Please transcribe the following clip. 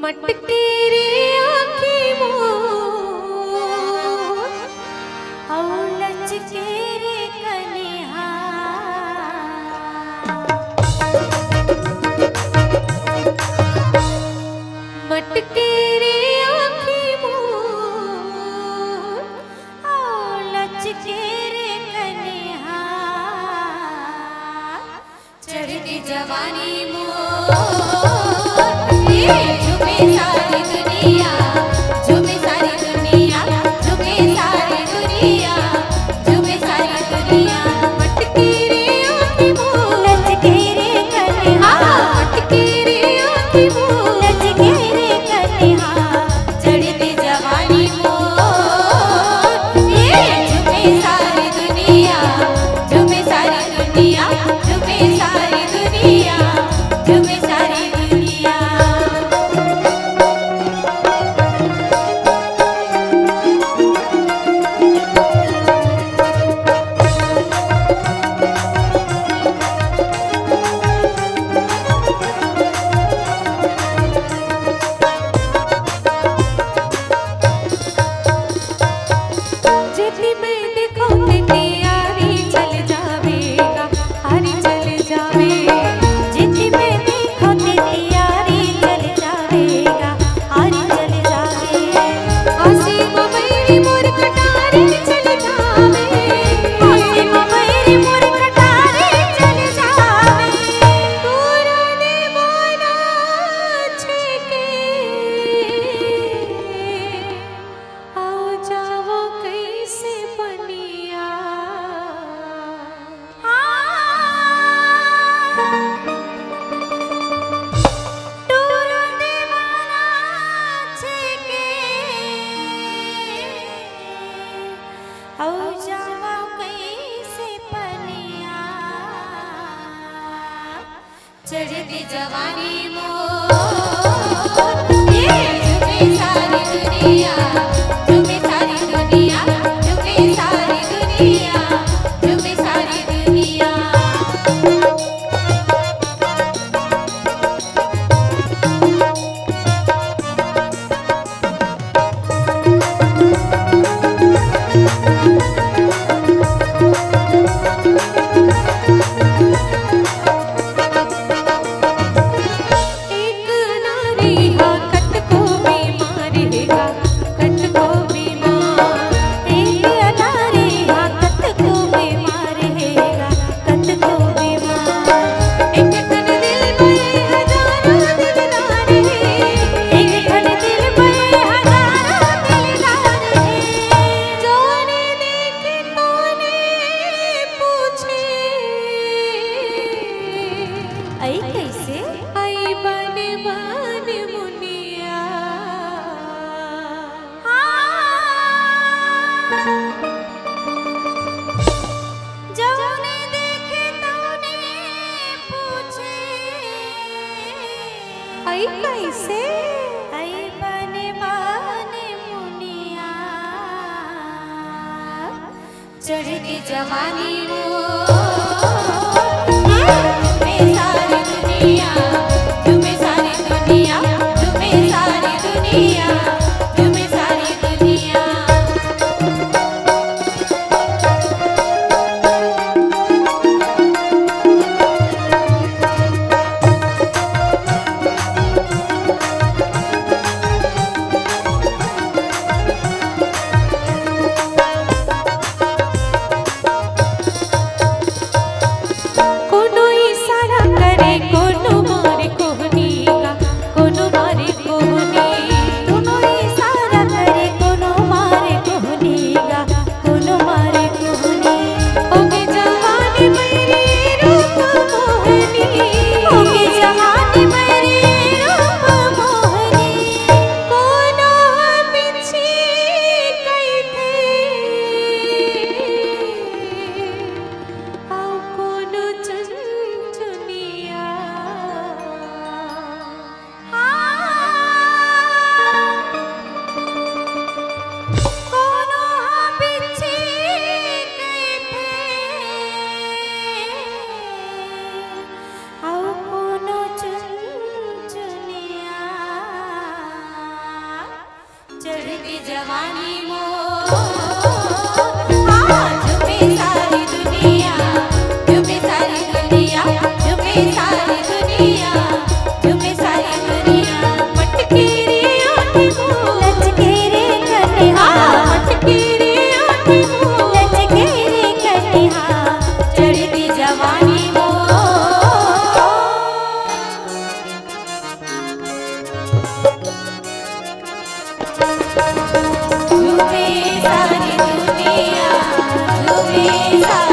मटके रे आँखी मोर और लचके रे कनिहा मटके रे आँखी मोर और लचके रे कनिहा चढ़ती जवानी मोर झूमे सारी दुनिया झूमे सारी दुनिया झूमे सारी दुनिया झूमे सारी दुनिया मटके रे आँखी मोर लचके रे कनिहा मटके रे आँखी मोर लचके रे कनिहा चढ़ती जवानी मोर ये झूमे सारी दुनिया झूमे सारी दुनिया झूमे सारी दुनिया झूमे सारी दुनिया जितनी मैं देखो तैयारी चल जावेगा हरी चल जावे जितनी मैं देखो तैयारी चल जावेगा हरी चल जावे आसिम मेरी मोर कटारे चल जावे आसिम मेरी मोर कटारे चल जावे तोरा दीवाना छेके आओ जाओ कैसे बनिया टोरो दीवाना छेके आओ जाओ कैसे बनिया चढ़ती जवानी मोर ये झूमे सारी दुनिया झूमे सारी दुनिया झूमे सारी दुनिया झूमे सारी दुनिया एक नारी हा कट को बीमार हेगा कट को बीमार एक नारी हा कट को बीमार हेगा कट को बीमार एक तन दिल में हजारों दिलदार है एक तन दिल में हजारों दिलदार है जोने देखे तोने पूछे आई कैसे आई बन बन मुनिया जोने देखे तोने पूछे आई कैसे आई बन बन मुनिया चढ़ती जवानी मोर झूमे सारी दुनिया झूमे सारी दुनिया झूमे सारी दुनिया झूमे सारी दुनिया कोनो इशारा करे कोनो मोरे झूमे सारी